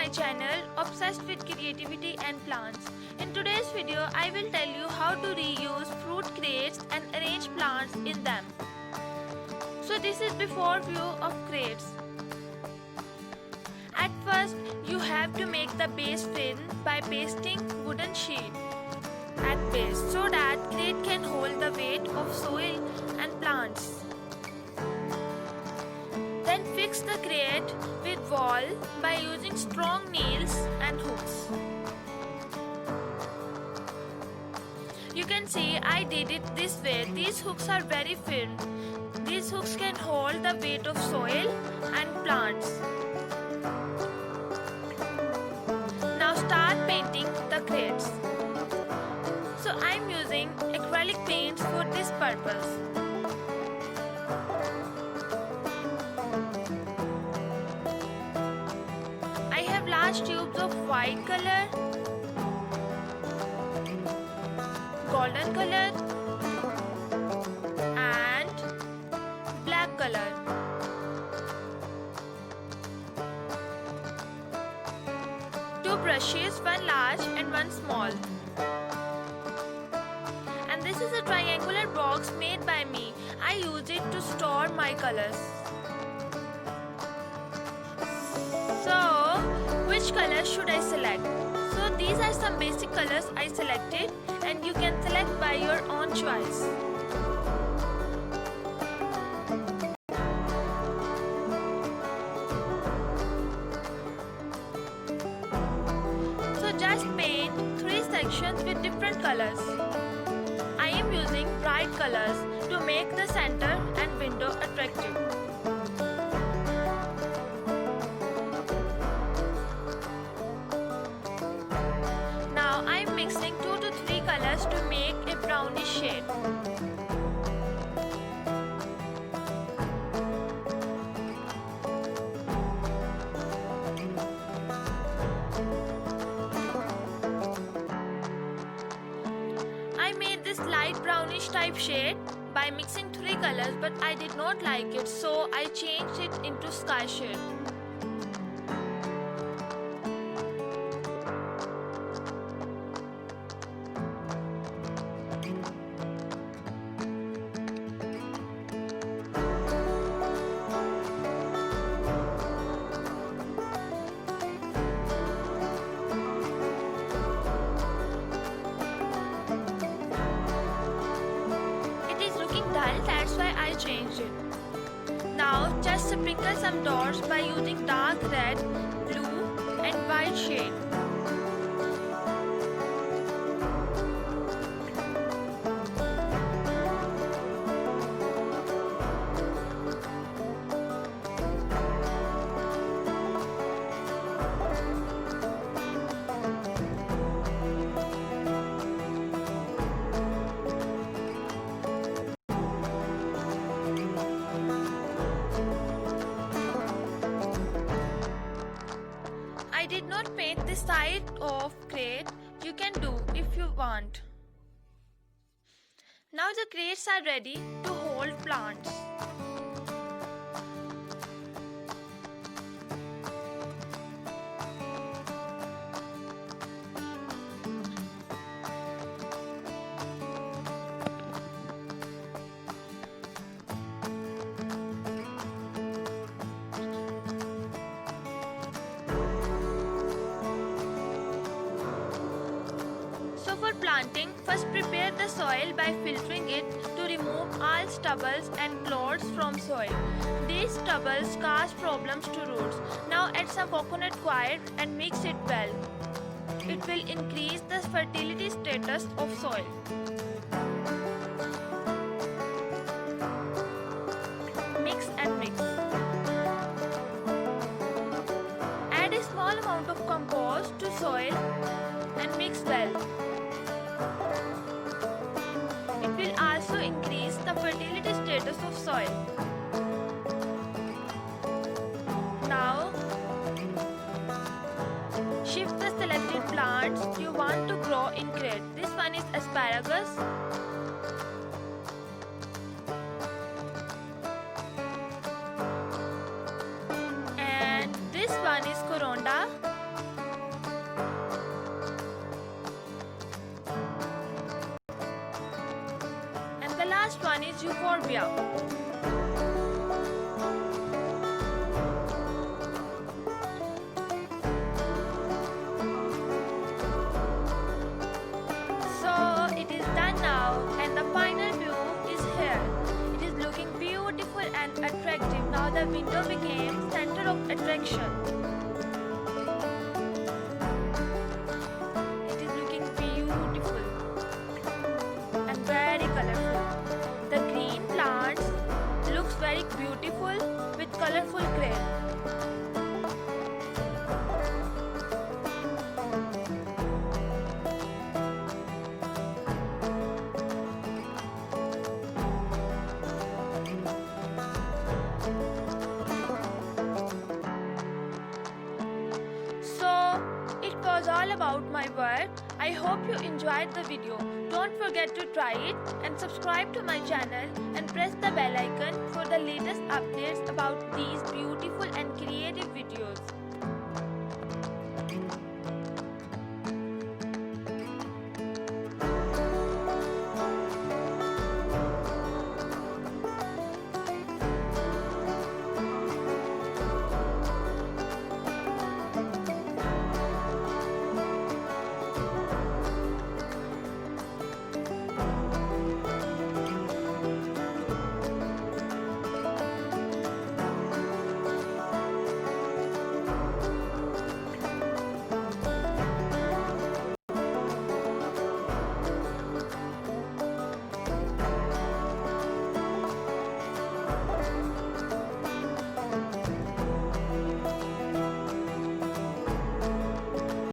my channel Obsessed with Creativity and Plants. In today's video, I will tell you how to reuse fruit crates and arrange plants in them. So this is before view of crates. At first, you have to make the base film by pasting wooden sheet at base so that crate can hold the weight of soil and plants. Then fix the crate with wall by using strong nails and hooks. You can see I did it this way. These hooks are very firm. These hooks can hold the weight of soil and plants. Now start painting the crates. So I am using acrylic paints for this purpose. I have large tubes of white color, golden color and black color. Two brushes, one large and one small. And this is a triangular box made by me. I use it to store my colors. So, which color should I select? So these are some basic colors I selected and you can select by your own choice. So just paint 3 sections with different colors. I am using bright colors to make the center and window attractive. Now I am mixing 2 to 3 colors to make a brownish shade. I made this light brownish type shade by mixing 3 colors, but I did not like it, so I changed it into sky shade. That's why I changed it. Now just sprinkle some dots by using dark red, blue and white shade. I did not paint the side of crate. You can do if you want. Now the crates are ready to hold plants. For planting, first prepare the soil by filtering it to remove all stubbles and clods from soil. These stubbles cause problems to roots. Now add some coconut coir and mix it well. It will increase the fertility status of soil. Mix and mix. Add a small amount of compost to soil and mix well. It will also increase the fertility status of soil. Now, shift the selected plants you want to grow in crate. This one is asparagus. And this one is coronda. last one is euphorbia. So it is done now and the final view is here. It is looking beautiful and attractive. Now the window became center of attraction. It is looking beautiful and very colorful. The green plants looks very beautiful with colorful grain. So it was all about my work. I hope you enjoyed the video. Don't forget to try it and subscribe to my channel and press the bell icon for the latest updates about these beautiful